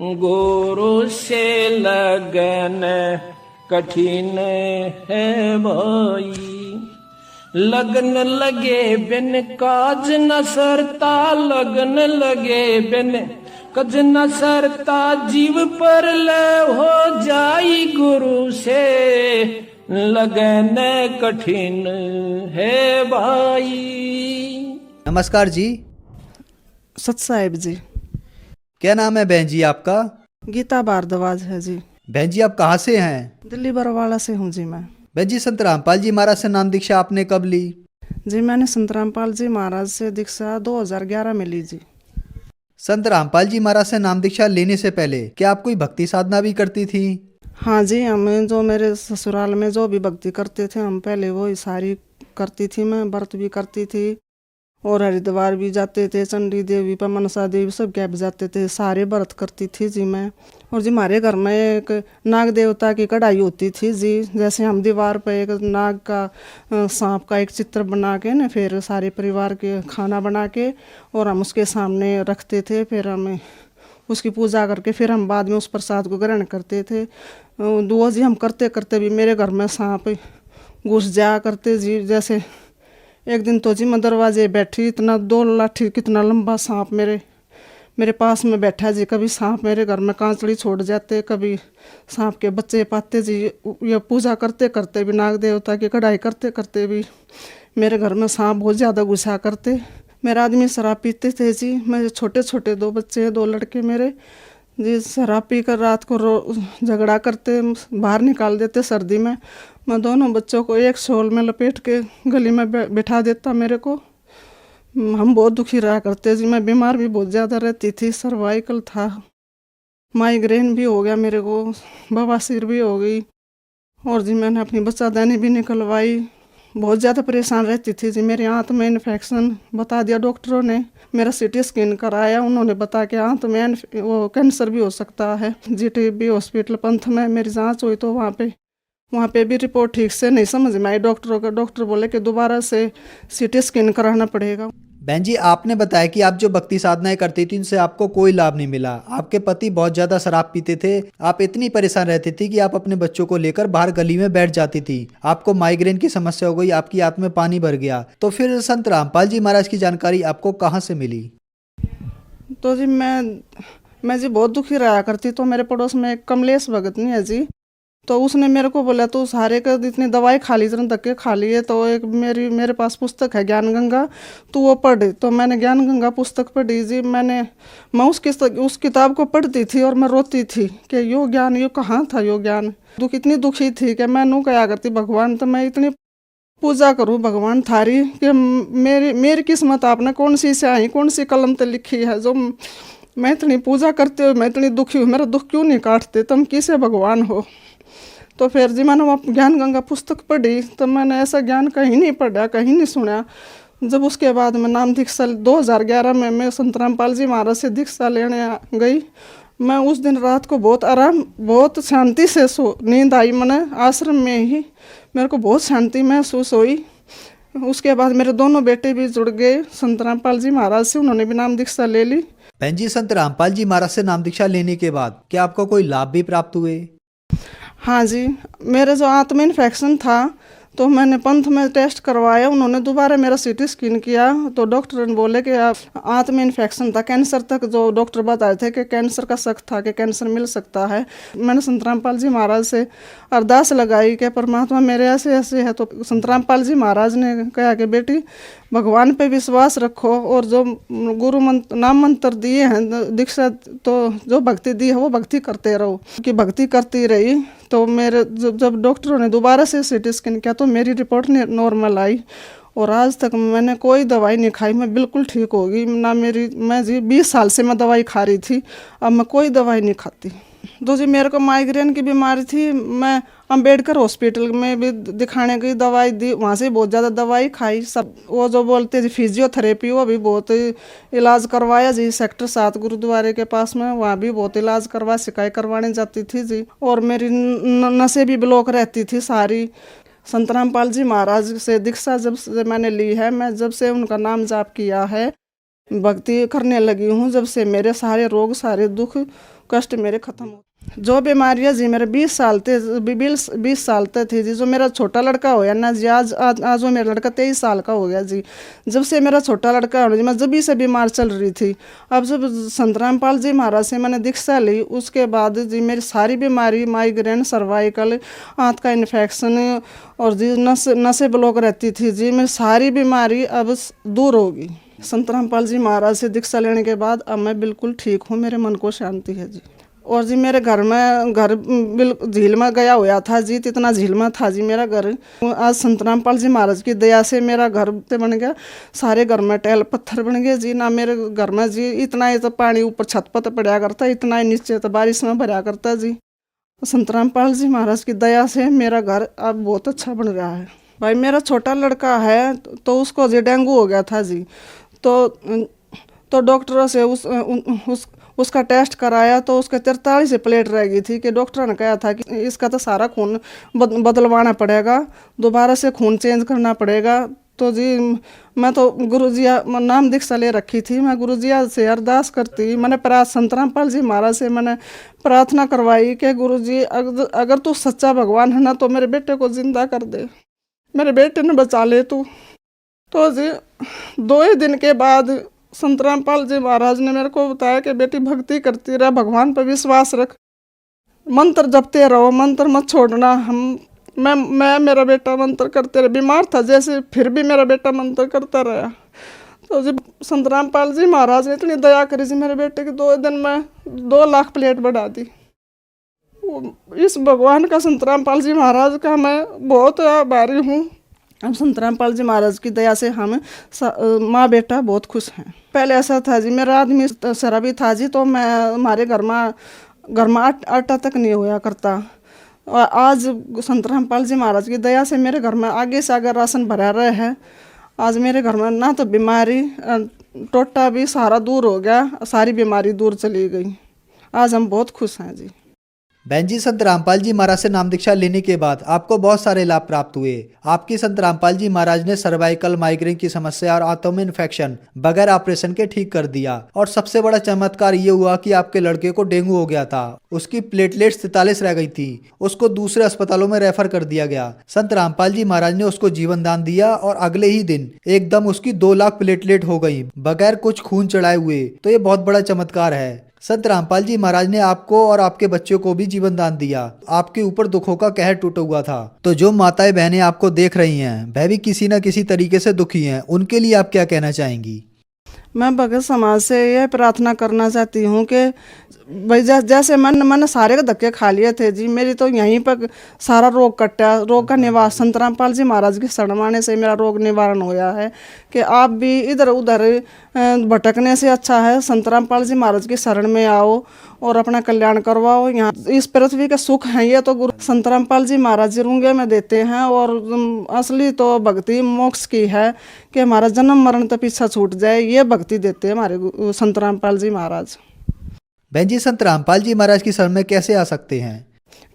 गुरु से लगन कठिन है भाई। लगन लगे बिन काज न सरता, लगन लगे बिन काज न सरता, जीव पर ले हो जाई गुरु से लगन कठिन है भाई। नमस्कार जी। सत साहिब जी। क्या नाम है बहन जी आपका? गीता भारद्वाज है जी। बहन जी आप कहाँ से हैं? दिल्ली बरवाला से हूँ जी मैं। बहन जी संत रामपाल जी महाराज से नाम दीक्षा आपने कब ली? जी मैंने संत रामपाल जी महाराज से दीक्षा 2011 में ली जी। संत रामपाल जी महाराज से नाम दीक्षा लेने से पहले क्या आप कोई भक्ति साधना भी करती थी? हाँ जी, हम जो मेरे ससुराल में जो भी भक्ति करते थे हम पहले वो सारी करती थी। मैं व्रत भी करती थी और हरिद्वार भी जाते थे, चंडी देवी पर मनसा देवी सब क्या भी जाते थे, सारे व्रत करती थी जी मैं। और जी हमारे घर में एक नाग देवता की कढ़ाई होती थी जी। जैसे हम दीवार पर एक नाग का सांप का एक चित्र बना के ना फिर सारे परिवार के खाना बना के और हम उसके सामने रखते थे। फिर हम उसकी पूजा करके फिर हम बाद में उस प्रसाद को ग्रहण करते थे। दुआ जी हम करते करते भी मेरे घर में सांप घुस जाया करते जी। जैसे एक दिन तो जी मैं दरवाजे बैठी, इतना 2 लाठी कितना लंबा सांप मेरे पास में बैठा जी। कभी सांप मेरे घर में कांचड़ी छोड़ जाते, कभी सांप के बच्चे पाते जी। ये पूजा करते करते भी नाग देवता की कढ़ाई करते करते भी मेरे घर में सांप बहुत ज़्यादा घुसा करते। मेरे आदमी शराब पीते थे जी। मेरे छोटे छोटे 2 बच्चे हैं, 2 लड़के मेरे जी। शराब पी कर रात को झगड़ा करते, बाहर निकाल देते सर्दी में। मैं दोनों बच्चों को एक शॉल में लपेट के गली में बैठा देता मेरे को। हम बहुत दुखी रहा करते जी। मैं बीमार भी बहुत ज़्यादा रहती थी, सर्वाइकल था, माइग्रेन भी हो गया मेरे को, बवासीर भी हो गई और जी मैंने अपनी बच्चादानी भी निकलवाई। बहुत ज़्यादा परेशान रहती थी जी। मेरे आंत में इन्फेक्शन बता दिया डॉक्टरों ने। मेरा सीटी स्कैन कराया, उन्होंने बता के आंत में वो कैंसर भी हो सकता है। जीटीबी हॉस्पिटल पंथ में मेरी जांच हुई तो वहाँ पे भी रिपोर्ट ठीक से नहीं समझ में आई डॉक्टरों का। डॉक्टर बोले कि दोबारा से सीटी स्कैन कराना पड़ेगा। बहन जी आपने बताया कि आप जो भक्ति साधनाएं करती थी उनसे आपको कोई लाभ नहीं मिला। आपके पति बहुत ज्यादा शराब पीते थे। आप इतनी परेशान रहती थी कि आप अपने बच्चों को लेकर बाहर गली में बैठ जाती थी। आपको माइग्रेन की समस्या हो गई, आपकी आंत में पानी भर गया। तो फिर संत रामपाल जी महाराज की जानकारी आपको कहाँ से मिली? तो जी मैं जी बहुत दुखी रहा करती। तो मेरे पड़ोस में एक कमलेश भगत नहीं है जी, तो उसने मेरे को बोला तू सारे का इतनी दवाई खा ली, इतने धक्के खा लिए, तो एक मेरे पास पुस्तक है ज्ञान गंगा, तू वो पढ़। तो मैंने ज्ञान गंगा पुस्तक पढ़ी जी। मैं उस किताब को पढ़ती थी और मैं रोती थी कि यो ज्ञान यो कहाँ था यो ज्ञान। इतनी दुखी थी कि मैं नू कहा करती भगवान तो मैं इतनी पूजा करूँ भगवान थारी कि मेरी किस्मत आपने कौन सी स्याही कौन सी कलम तो लिखी है जो मैं इतनी पूजा करते हुए मैं इतनी दुखी हूँ। मेरा दुख क्यों नहीं काटते, तुम किसे भगवान हो। तो फिर जी मैंने वो ज्ञान गंगा पुस्तक पढ़ी तो मैंने ऐसा ज्ञान कहीं नहीं पढ़ा, कहीं नहीं सुना। जब उसके बाद मैं नाम दीक्षा 2011 में मैं संत रामपाल जी महाराज से दीक्षा लेने गई। मैं उस दिन रात को बहुत आराम बहुत शांति से नींद आई। मैंने आश्रम में ही मेरे को बहुत शांति महसूस हुई। उसके बाद मेरे दोनों बेटे भी जुड़ गए संत रामपाल जी महाराज से, उन्होंने भी नाम दीक्षा ले ली। बहन जी संत रामपाल जी महाराज से नाम दीक्षा लेने के बाद क्या आपको कोई लाभ भी प्राप्त हुए? हाँ जी, मेरे जो आंत में इन्फेक्शन था तो मैंने पंथ में टेस्ट करवाया। उन्होंने दोबारा मेरा सीटी स्कैन किया तो डॉक्टर ने बोले कि आप आंत में इन्फेक्शन था, कैंसर तक जो डॉक्टर बताए थे कि कैंसर का शक था कि कैंसर मिल सकता है। मैंने संत रामपाल जी महाराज से अरदास लगाई कि परमात्मा मेरे ऐसे ऐसे है। तो संत रामपाल जी महाराज ने कहा कि बेटी भगवान पे विश्वास रखो और जो गुरु नाम मंत्र दिए हैं दीक्षा, तो जो भक्ति दी है वो भक्ति करते रहो। कि भक्ति करती रही तो मेरे जब डॉक्टरों ने दोबारा से सीटी स्कैन किया तो मेरी रिपोर्ट नॉर्मल आई और आज तक मैंने कोई दवाई नहीं खाई। मैं बिल्कुल ठीक हो गई ना। मैं जी 20 साल से मैं दवाई खा रही थी, अब मैं कोई दवाई नहीं खाती। तो जी मेरे को माइग्रेन की बीमारी थी। मैं अंबेडकर हॉस्पिटल में भी दिखाने गई, दवाई दी, वहाँ से बहुत ज़्यादा दवाई खाई। सब वो जो बोलते जी फिजियोथेरेपी वो भी बहुत इलाज करवाया जी। सेक्टर 7 गुरुद्वारे के पास में वहाँ भी बहुत इलाज करवा शिकायत करवाने जाती थी जी। और मेरी नसें भी ब्लॉक रहती थी सारी। संत रामपाल जी महाराज से दीक्षा जब से मैंने ली है, मैं जब से उनका नाम जाप किया है भक्ति करने लगी हूँ जब से मेरे सारे रोग सारे दुख कष्ट मेरे खत्म हो। जो बीमारियाँ जी मेरे 20 साल तक थी जी। जो मेरा छोटा लड़का होया ना जी, आज वो मेरा लड़का 23 साल का हो गया जी। जब से मेरा छोटा लड़का हो जी, मैं जब भी से बीमार चल रही थी। अब जब संत रामपाल जी महाराज से मैंने दीक्षा ली, उसके बाद जी मेरी सारी बीमारी, माइग्रेन, सर्वाइकल, आंत का इन्फेक्शन और जी नसें ब्लॉक रहती थी जी, मेरी सारी बीमारी अब दूर होगी। संत रामपाल जी महाराज से दीक्षा लेने के बाद अब मैं बिल्कुल ठीक हूँ, मेरे मन को शांति है जी। और जी मेरे घर बिल्कुल झील में गया हुआ था जी, इतना झील में था जी मेरा घर। आज संत रामपाल जी महाराज की दया से मेरा घर से बन गया, सारे घर में टैल पत्थर बन गए जी। ना मेरे घर में जी इतना ही तो पानी ऊपर छत पर तो पड़ा करता, इतना ही नीचे तो बारिश में भरा करता जी। संत रामपाल जी महाराज की दया से मेरा घर अब बहुत अच्छा बन रहा है। भाई मेरा छोटा लड़का है तो उसको जी डेंगू हो गया था जी। तो डॉक्टरों से उसका टेस्ट कराया तो उसके 43 प्लेट रह गई थी कि डॉक्टर ने कहा था कि इसका तो सारा खून बदलवाना पड़ेगा, दोबारा से खून चेंज करना पड़ेगा। तो जी मैं तो गुरुजिया नाम दीक्षा ले रखी थी, मैं गुरुजिया से अरदास करती, मैंने संत रामपाल जी महाराज से मैंने प्रार्थना करवाई कि गुरुजी अगर तू सच्चा भगवान है ना तो मेरे बेटे को जिंदा कर दे, मेरे बेटे ने बचा ले तू। तो जी 2 ही दिन के बाद संत रामपाल जी महाराज ने मेरे को बताया कि बेटी भक्ति करती रह, भगवान पर विश्वास रख, मंत्र जपते रहो, मंत्र मत छोड़ना। मैं मेरा बेटा मंत्र करते रहे, बीमार था जैसे, फिर भी मेरा बेटा मंत्र करता रहा। तो जी संत रामपाल जी महाराज ने इतनी दया करी जी, मेरे बेटे की 2 दिन में 2 लाख प्लेट बढ़ा दी। इस भगवान का, संत रामपाल जी महाराज का मैं बहुत आभारी हूँ। अब संत रामपाल जी महाराज की दया से हम माँ बेटा बहुत खुश हैं। पहले ऐसा था जी, मेरा आदमी शराबी था जी, तो मैं हमारे घर में आटा तक नहीं होया करता। और आज संत रामपाल जी महाराज की दया से मेरे घर में आगे से आगे राशन भरा रहे हैं। आज मेरे घर में ना तो बीमारी, टोटा भी सारा दूर हो गया, सारी बीमारी दूर चली गई। आज हम बहुत खुश हैं जी। बहन जी, संत रामपाल जी महाराज से नाम दीक्षा लेने के बाद आपको बहुत सारे लाभ प्राप्त हुए। आपकी संत रामपाल जी महाराज ने सर्वाइकल, माइग्रेन की समस्या और आंतों में इन्फेक्शन बगैर ऑपरेशन के ठीक कर दिया। और सबसे बड़ा चमत्कार ये हुआ कि आपके लड़के को डेंगू हो गया था, उसकी प्लेटलेट्स 43 रह गई थी, उसको दूसरे अस्पतालों में रेफर कर दिया गया। संत रामपाल जी महाराज ने उसको जीवन दान दिया और अगले ही दिन एकदम उसकी 2 लाख प्लेटलेट हो गई बगैर कुछ खून चढ़ाए हुए। तो ये बहुत बड़ा चमत्कार है। संत रामपाल जी महाराज ने आपको और आपके बच्चों को भी जीवन दान दिया। आपके ऊपर दुखों का कहर टूटा हुआ था। तो जो माताएं बहनें आपको देख रही हैं, वह भी किसी न किसी तरीके से दुखी हैं, उनके लिए आप क्या कहना चाहेंगी? मैं भगत समाज से यह प्रार्थना करना चाहती हूँ कि भाई जैसे मैंने सारे के धक्के खा लिए थे जी, मेरी तो यहीं पर सारा रोग कटा, रोग का निवारण संत रामपाल जी महाराज के शरण आने से मेरा रोग निवारण होया है। कि आप भी इधर उधर भटकने से अच्छा है संत रामपाल जी महाराज के शरण में आओ और अपना कल्याण करवाओ। यहाँ इस पृथ्वी का सुख है ये तो गुरु संत रामपाल जी महाराज जी रूंगे में देते हैं। और असली तो भक्ति मोक्ष की है कि हमारा जन्म मरण तो पीछा छूट जाए, ये भक्ति देते हैं हमारे संत रामपाल जी महाराज। बहन जी, संत रामपाल जी महाराज की शरण में कैसे आ सकते हैं?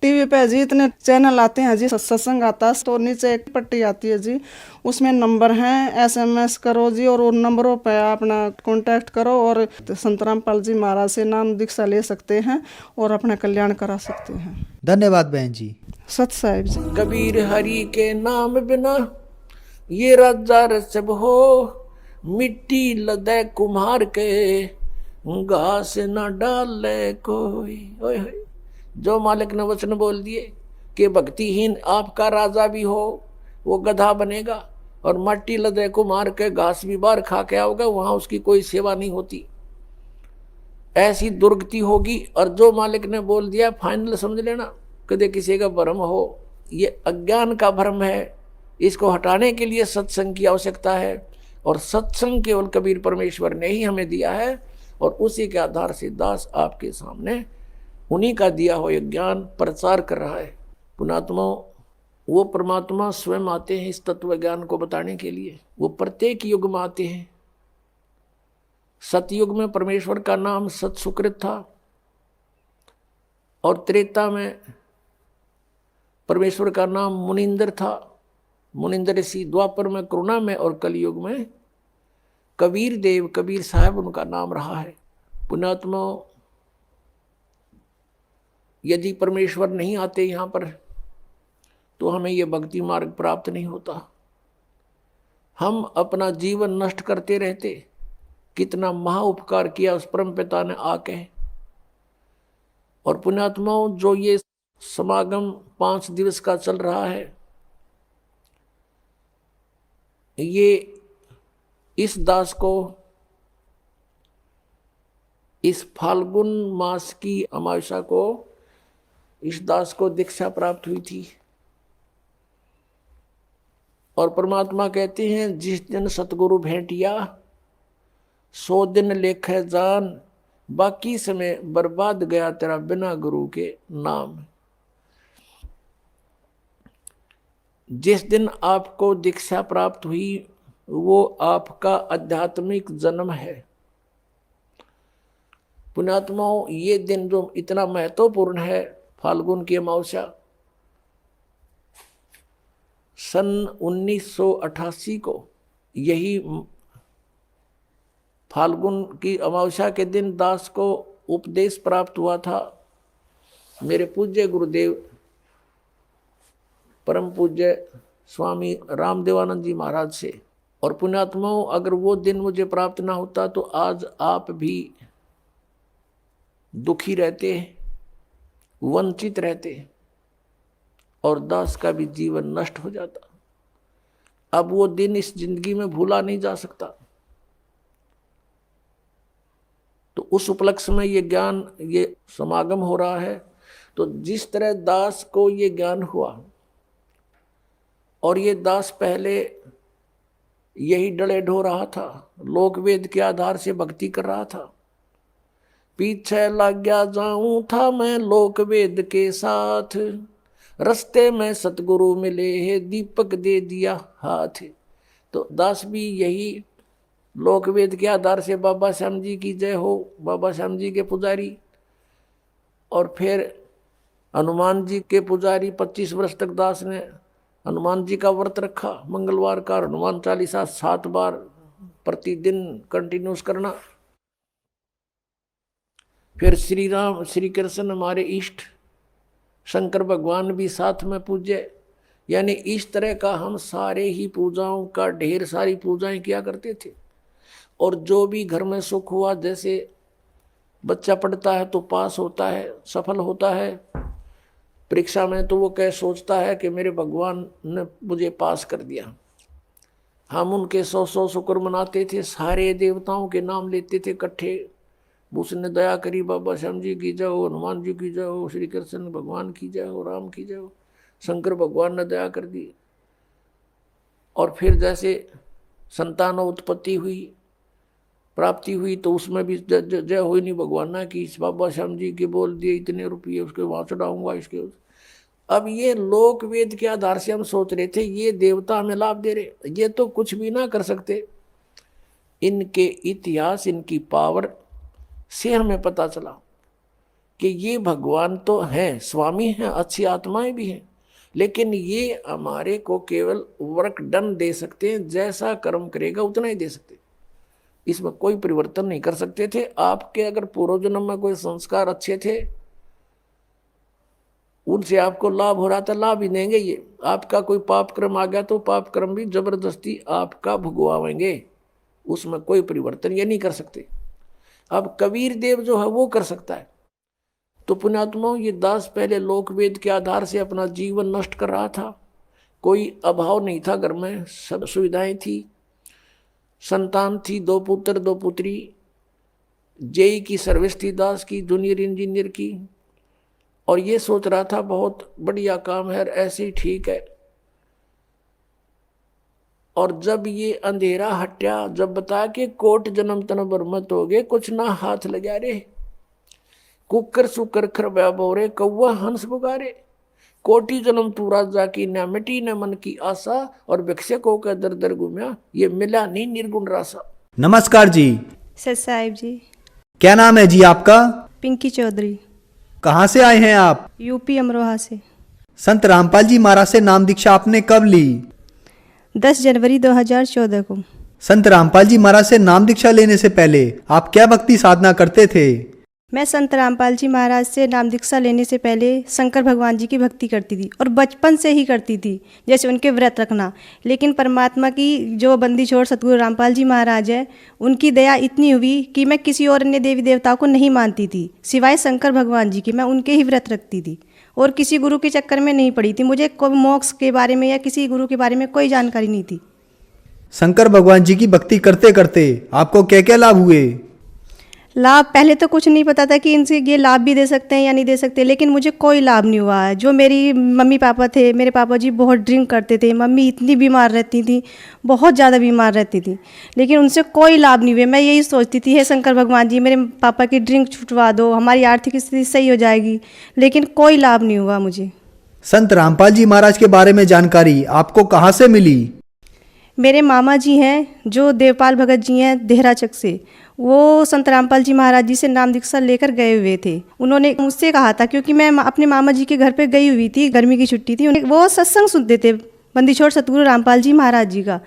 टीवी पे जी इतने चैनल आते हैं जी, सत्संग आता है तो नीचे एक पट्टी आती है जी, उसमें नंबर हैं, SMS करो जी और उन नंबरों पे अपना कांटेक्ट करो और संत रामपाल जी महाराज से नाम दीक्षा ले सकते हैं और अपना कल्याण करा सकते हैं। धन्यवाद बहन जी। सत साहिब जी। कबीर हरि के नाम बिना ये राजा रसब हो, मिट्टी लदे कुम्हार के घास न डाले कोई। ओए होए, जो मालिक ने वचन बोल दिए कि भक्तिहीन आपका राजा भी हो वो गधा बनेगा और मट्टी लदे कुम्हार के घास भी बार खा के आओगे, वहां उसकी कोई सेवा नहीं होती, ऐसी दुर्गति होगी। और जो मालिक ने बोल दिया फाइनल समझ लेना, कदे किसी का भ्रम हो, ये अज्ञान का भ्रम है, इसको हटाने के लिए सत्संग की आवश्यकता है। और सत्संग केवल कबीर परमेश्वर ने ही हमें दिया है और उसी के आधार से दास आपके सामने उन्हीं का दिया हुआ ज्ञान प्रचार कर रहा है। पुणात्मा, वो परमात्मा स्वयं आते हैं इस तत्व ज्ञान को बताने के लिए, वो प्रत्येक युग में आते हैं। सतयुग में परमेश्वर का नाम सत सुकृत था और त्रेता में परमेश्वर का नाम मुनिंदर था, मुनिंदर ऋषि, द्वापर में करुणा में और कलयुग में कबीर देव, कबीर साहब उनका नाम रहा है। पुण्यात्मा, यदि परमेश्वर नहीं आते यहाँ पर तो हमें ये भक्ति मार्ग प्राप्त नहीं होता। हम अपना जीवन नष्ट करते रहते। कितना महा उपकार किया उस परम पिता ने आके। और पुण्यात्माओं, जो ये समागम 5 दिवस का चल रहा है, ये इस दास को इस फाल्गुन मास की अमावस्या को इस दास को दीक्षा प्राप्त हुई थी। और परमात्मा कहते हैं, जिस दिन सतगुरु भेंटिया 100 दिन लेखे जान, बाकी समय बर्बाद गया तेरा बिना गुरु के नाम। जिस दिन आपको दीक्षा प्राप्त हुई वो आपका आध्यात्मिक जन्म है। पुण्यात्माओं, ये दिन जो इतना महत्वपूर्ण है, फाल्गुन की अमावस्या, सन 1988 को यही फाल्गुन की अमावस्या के दिन दास को उपदेश प्राप्त हुआ था मेरे पूज्य गुरुदेव परम पूज्य स्वामी रामदेवानंद जी महाराज से। और पुण्यात्माओं, अगर वो दिन मुझे प्राप्त ना होता तो आज आप भी दुखी रहते, वंचित रहते और दास का भी जीवन नष्ट हो जाता। अब वो दिन इस जिंदगी में भूला नहीं जा सकता। तो उस उपलक्ष्य में ये ज्ञान, ये समागम हो रहा है। तो जिस तरह दास को ये ज्ञान हुआ, और ये दास पहले यही डले ढो रहा था, लोक वेद के आधार से भक्ति कर रहा था। पीछे लग गया जाऊं था मैं लोक वेद के साथ, रस्ते में सतगुरु मिले है दीपक दे दिया हाथ। तो दास भी यही लोक वेद के आधार से बाबा श्याम जी की जय हो, बाबा श्याम जी के पुजारी, और फिर हनुमान जी के पुजारी। 25 वर्ष तक दास ने हनुमान जी का व्रत रखा, मंगलवार का हनुमान चालीसा 7 बार प्रतिदिन कंटिन्यूस करना। फिर श्री राम श्री कृष्ण हमारे इष्ट, शंकर भगवान भी साथ में पूज्य। यानी इस तरह का हम सारे ही पूजाओं का ढेर सारी पूजाएं किया करते थे। और जो भी घर में सुख हुआ, जैसे बच्चा पढ़ता है तो पास होता है, सफल होता है परीक्षा में, तो वो कह सोचता है कि मेरे भगवान ने मुझे पास कर दिया। हम उनके 100 शुक्र मनाते थे, सारे देवताओं के नाम लेते थे इकट्ठे। उसने दया करी, बाबा श्याम जी की जय हो, हनुमान जी की जय हो, श्री कृष्ण भगवान की जय हो, राम की जय हो, शंकर भगवान ने दया कर दी। और फिर जैसे संतान उत्पत्ति हुई, प्राप्ति हुई, तो उसमें भी जय हुई नहीं भगवान ना की, बाबा श्याम जी के बोल दिए इतने रुपये उसके वहाँ चढ़ाऊंगा इसके। अब ये लोक वेद के आधार से हम सोच रहे थे ये देवता हमें लाभ दे रहे, ये तो कुछ भी ना कर सकते। इनके इतिहास, इनकी पावर से हमें पता चला कि ये भगवान तो हैं, स्वामी हैं, अच्छी आत्माएं भी हैं, लेकिन ये हमारे को केवल वर्क डन दे सकते हैं, जैसा कर्म करेगा उतना ही दे सकते, इसमें कोई परिवर्तन नहीं कर सकते थे। आपके अगर पूर्व जन्म में कोई संस्कार अच्छे थे, उनसे आपको लाभ हो रहा था, लाभ ही देंगे। ये आपका कोई पाप कर्म आ गया तो पाप कर्म भी जबरदस्ती आपका भुगवाएंगे, उसमें कोई परिवर्तन ये नहीं कर सकते। अब कबीर देव जो है वो कर सकता है। तो पुण्यात्माओं, ये दास पहले लोक वेद के आधार से अपना जीवन नष्ट कर रहा था। कोई अभाव नहीं था, घर में सब सुविधाएं थी, संतान थी, 2 पुत्र 2 पुत्री, जेई की सर्विस थी दास की, जूनियर इंजीनियर की। और ये सोच रहा था बहुत बढ़िया काम है, ऐसे ही ठीक है। और जब ये अंधेरा हटा, जब बता के कोट जन्म तन बरमत हो गए, कुछ ना हाथ लगा रे, कुकर सुकर खरबा बोरे, कौवा हंस पुकारे, कोटि जन्म तू राजा की, न मिटी न मन की आशा, और भिक्षकों का दर दर घूमया, ये मिला नहीं निर्गुण रासा। नमस्कार जी। सर साहिब जी। क्या नाम है जी आपका? पिंकी चौधरी। कहाँ से आए हैं आप? यूपी अमरोहा से। संत रामपाल जी महाराज से नाम दीक्षा आपने कब ली? 10 जनवरी 2014 को। संत रामपाल जी महाराज से नाम दीक्षा लेने से पहले आप क्या भक्ति साधना करते थे? मैं संत रामपाल जी महाराज से नाम दीक्षा लेने से पहले शंकर भगवान जी की भक्ति करती थी और बचपन से ही करती थी, जैसे उनके व्रत रखना। लेकिन परमात्मा की जो बंदी छोड़ सतगुरु रामपाल जी महाराज है, उनकी दया इतनी हुई कि मैं किसी और अन्य देवी देवताओं को नहीं मानती थी, सिवाय शंकर भगवान जी के। मैं उनके ही व्रत रखती थी और किसी गुरु के चक्कर में नहीं पड़ी थी। मुझे कोई मोक्ष के बारे में या किसी गुरु के बारे में कोई जानकारी नहीं थी। शंकर भगवान जी की भक्ति करते करते आपको क्या क्या लाभ हुए? लाभ पहले तो कुछ नहीं पता था कि इनसे ये लाभ भी दे सकते हैं या नहीं दे सकते, लेकिन मुझे कोई लाभ नहीं हुआ है। जो मेरी मम्मी पापा थे, मेरे पापा जी बहुत ड्रिंक करते थे, मम्मी इतनी बीमार रहती थी, बहुत ज़्यादा बीमार रहती थी, लेकिन उनसे कोई लाभ नहीं हुए। मैं यही सोचती थी, हे शंकर भगवान जी, मेरे पापा की ड्रिंक छुटवा दो, हमारी आर्थिक स्थिति सही हो जाएगी, लेकिन कोई लाभ नहीं हुआ मुझे। संत रामपाल जी महाराज के बारे में जानकारी आपको कहाँ से मिली? मेरे मामा जी हैं जो देवपाल भगत जी हैं देहराचक से, वो संत रामपाल जी महाराज जी से नाम दीक्षा लेकर गए हुए थे। उन्होंने मुझसे कहा था, क्योंकि मैं अपने मामा जी के घर पे गई हुई थी, गर्मी की छुट्टी थी, वो सत्संग सुनते थे बंदी छोड़ सतगुरु रामपाल जी महाराज जी का।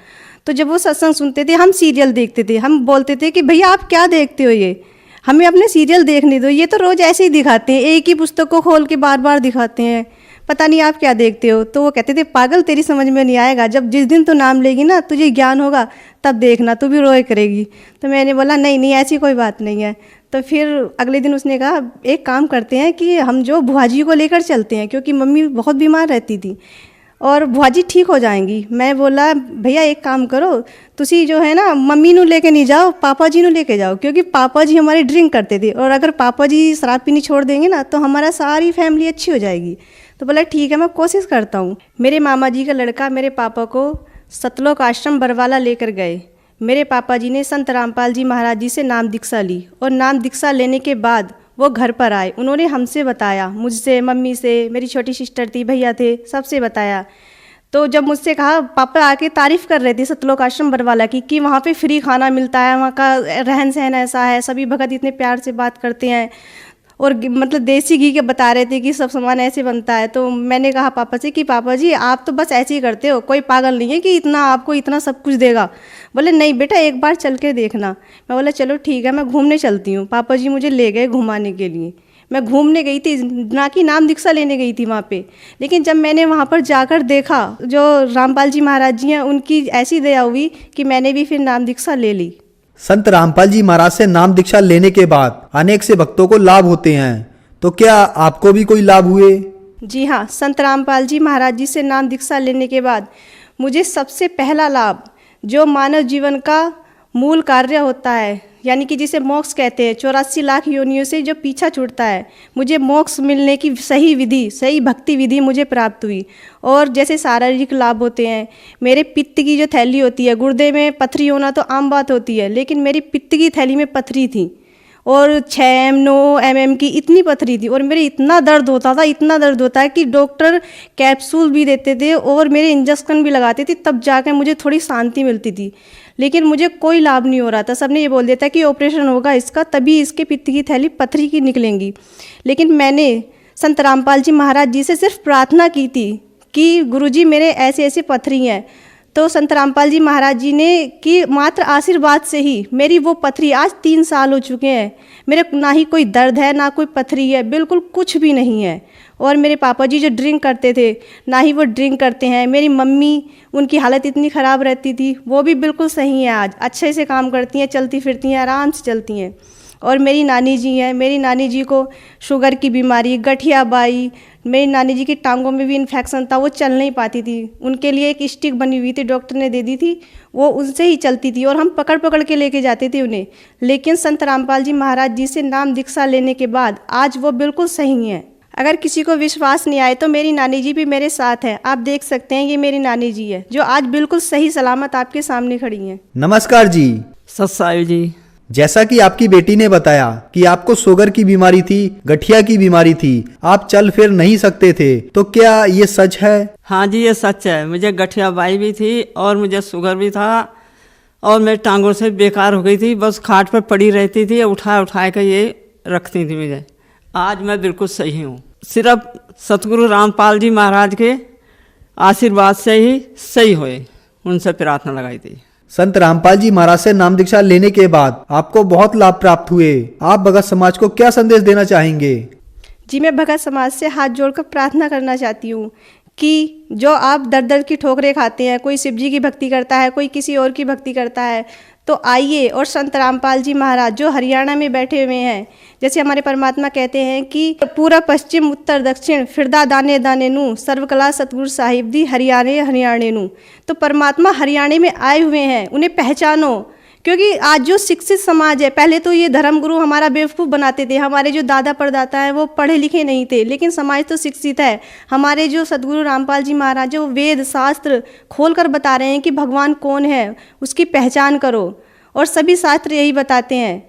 तो जब वो सत्संग सुनते थे, हम सीरियल देखते थे, हम बोलते थे कि भैया आप क्या देखते हो, ये हमें अपने सीरियल देखने दो, ये तो रोज़ ऐसे ही दिखाते हैं, एक ही पुस्तक को खोल के बार बार दिखाते हैं, पता नहीं आप क्या देखते हो। तो वो कहते थे, पागल तेरी समझ में नहीं आएगा, जब जिस दिन तू नाम लेगी ना, तुझे ज्ञान होगा, तब देखना, तू भी रोए करेगी। तो मैंने बोला नहीं नहीं, ऐसी कोई बात नहीं है। तो फिर अगले दिन उसने कहा, एक काम करते हैं कि हम जो बुआ जी को लेकर चलते हैं, क्योंकि मम्मी बहुत बीमार रहती थी और बुआ जी ठीक हो जाएंगी। मैं बोला, भैया एक काम करो, तुसी जो है ना मम्मी नू लेके नहीं जाओ, पापा जी नू लेके जाओ, क्योंकि पापा जी हमारे ड्रिंक करते थे, और अगर पापा जी शराब पीनी छोड़ देंगे ना, तो हमारा सारी फैमिली अच्छी हो जाएगी। तो बोला ठीक है, मैं कोशिश करता हूँ। मेरे मामा जी का लड़का मेरे पापा को सतलोक आश्रम बरवाला लेकर गए। मेरे पापा जी ने संत रामपाल जी महाराज जी से नाम दीक्षा ली, और नाम दीक्षा लेने के बाद वो घर पर आए। उन्होंने हमसे बताया, मुझसे, मम्मी से, मेरी छोटी सिस्टर थी, भैया थे, सबसे बताया। तो जब मुझसे कहा, पापा आके तारीफ़ कर रहे थे सतलोक आश्रम बरवाला की, कि वहाँ पे फ्री खाना मिलता है, वहाँ का रहन सहन ऐसा है, सभी भगत इतने प्यार से बात करते हैं, और मतलब देसी घी के बता रहे थे कि सब सामान ऐसे बनता है। तो मैंने कहा पापा से कि पापा जी आप तो बस ऐसे ही करते हो, कोई पागल नहीं है कि इतना आपको इतना सब कुछ देगा। बोले नहीं बेटा, एक बार चल के देखना। मैं बोला चलो ठीक है, मैं घूमने चलती हूँ। पापा जी मुझे ले गए घुमाने के लिए। मैं घूमने गई थी, ना कि नाम दीक्षा लेने गई थी वहाँ पे। लेकिन जब मैंने वहाँ पर जाकर देखा, जो रामपाल जी महाराज जी हैं, उनकी ऐसी दया हुई कि मैंने भी फिर नाम दीक्षा ले ली। संत रामपाल जी महाराज से नाम दीक्षा लेने के बाद अनेक से भक्तों को लाभ होते हैं, तो क्या आपको भी कोई लाभ हुए? जी हाँ, संत रामपाल जी महाराज जी से नाम दीक्षा लेने के बाद मुझे सबसे पहला लाभ, जो मानव जीवन का मूल कार्य होता है, यानी कि जिसे मोक्ष कहते हैं, 84 लाख योनियों से जो पीछा छूटता है, मुझे मोक्ष मिलने की सही विधि, सही भक्ति विधि मुझे प्राप्त हुई। और जैसे शारीरिक लाभ होते हैं, मेरे पित्त की जो थैली होती है, गुर्दे में पथरी होना तो आम बात होती है, लेकिन मेरी पित्त की थैली में पथरी थी, और 6 9 mm की इतनी पथरी थी, और मेरे इतना दर्द होता था, इतना दर्द होता है कि डॉक्टर कैप्सूल भी देते थे और मेरे इंजेक्शन भी लगाते थे, तब जाकर मुझे थोड़ी शांति मिलती थी। लेकिन मुझे कोई लाभ नहीं हो रहा था। सबने ये बोल दिया था कि ऑपरेशन होगा इसका, तभी इसके पित्त की थैली पथरी की निकलेंगी। लेकिन मैंने संत रामपाल जी महाराज जी से सिर्फ प्रार्थना की थी कि गुरुजी मेरे ऐसे ऐसे पथरी हैं। तो संत रामपाल जी महाराज जी ने कि मात्र आशीर्वाद से ही मेरी वो पथरी, आज 3 साल हो चुके हैं, मेरे ना ही कोई दर्द है, ना कोई पथरी है, बिल्कुल कुछ भी नहीं है। और मेरे पापा जी जो ड्रिंक करते थे, ना ही वो ड्रिंक करते हैं। मेरी मम्मी, उनकी हालत इतनी ख़राब रहती थी, वो भी बिल्कुल सही है, आज अच्छे से काम करती हैं, चलती फिरती हैं, आराम से चलती हैं। और मेरी नानी जी हैं, मेरी नानी जी को शुगर की बीमारी, गठिया बाई, मेरी नानी जी की टांगों में भी इन्फेक्शन था, वो चल नहीं पाती थी। उनके लिए एक स्टिक बनी हुई थी, डॉक्टर ने दे दी थी, वो उनसे ही चलती थी, और हम पकड़ पकड़ के लेके जाते थे उन्हें। लेकिन संत रामपाल जी महाराज जी से नाम दीक्षा लेने के बाद आज वो बिल्कुल सही हैं। अगर किसी को विश्वास नहीं आए तो मेरी नानी जी भी मेरे साथ हैं, आप देख सकते हैं, ये मेरी नानी जी है जो आज बिल्कुल सही सलामत आपके सामने खड़ी हैं। नमस्कार जी। सत्साई जी। जैसा कि आपकी बेटी ने बताया कि आपको शुगर की बीमारी थी, गठिया की बीमारी थी, आप चल फिर नहीं सकते थे, तो क्या ये सच है? हाँ जी, ये सच है। मुझे गठिया बाई भी थी और मुझे शुगर भी था, और मेरी टांगों से बेकार हो गई थी, बस खाट पर पड़ी रहती थी, उठा कर ये रखती थी मुझे। आज मैं बिल्कुल सही हूँ, सिर्फ सतगुरु रामपाल जी महाराज के आशीर्वाद से ही सही हुए, उनसे प्रार्थना लगाई थी। संत रामपाल जी महाराज से नाम दीक्षा लेने के बाद आपको बहुत लाभ प्राप्त हुए। आप भगत समाज को क्या संदेश देना चाहेंगे? जी, मैं भगत समाज से हाथ जोड़कर प्रार्थना करना चाहती हूँ कि जो आप दर दर की ठोकरें खाते हैं, कोई शिव जी की भक्ति करता है, कोई किसी और की भक्ति करता है, तो आइए और संत रामपाल जी महाराज जो हरियाणा में बैठे हुए हैं, जैसे हमारे परमात्मा कहते हैं कि पूरब पश्चिम उत्तर दक्षिण फिरदा दाने दाने नू सर्वकला सतगुरु साहिब दी हरियाणे हरियाणे नू। तो परमात्मा हरियाणे में आए हुए हैं, उन्हें पहचानो। क्योंकि आज जो शिक्षित समाज है, पहले तो ये धर्मगुरु हमारा बेवकूफ़ बनाते थे, हमारे जो दादा परदाता हैं वो पढ़े लिखे नहीं थे, लेकिन समाज तो शिक्षित है। हमारे जो सदगुरु रामपाल जी महाराज जो वेद शास्त्र खोल कर बता रहे हैं कि भगवान कौन है, उसकी पहचान करो। और सभी शास्त्र यही बताते हैं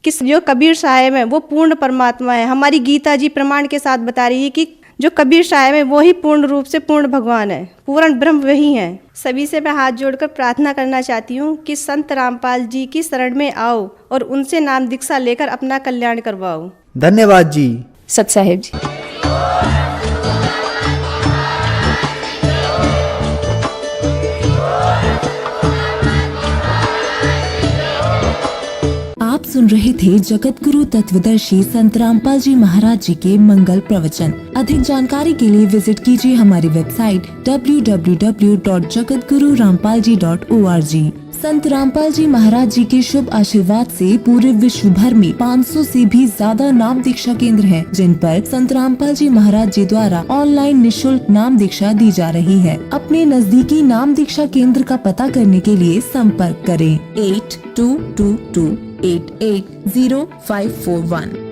कि जो कबीर साहब है वो पूर्ण परमात्मा है। हमारी गीता जी प्रमाण के साथ बता रही है कि जो कबीर साहब है वो ही पूर्ण रूप से पूर्ण भगवान है, पूर्ण ब्रह्म वही है। सभी से मैं हाथ जोड़कर प्रार्थना करना चाहती हूँ कि संत रामपाल जी की शरण में आओ और उनसे नाम दीक्षा लेकर अपना कल्याण करवाओ। धन्यवाद जी। सत साहेब जी। आप सुन रहे थे जगत गुरु तत्वदर्शी संत रामपाल जी महाराज जी के मंगल प्रवचन। अधिक जानकारी के लिए विजिट कीजिए हमारी वेबसाइट www.jagatgururampalji.org। संत रामपाल जी महाराज जी के शुभ आशीर्वाद से पूरे विश्व भर में 500 से भी ज्यादा नाम दीक्षा केंद्र हैं, जिन पर संत रामपाल जी महाराज जी द्वारा ऑनलाइन निशुल्क नाम दीक्षा दी जा रही है। अपने नजदीकी नाम दीक्षा केंद्र का पता करने के लिए संपर्क करें 8222880541।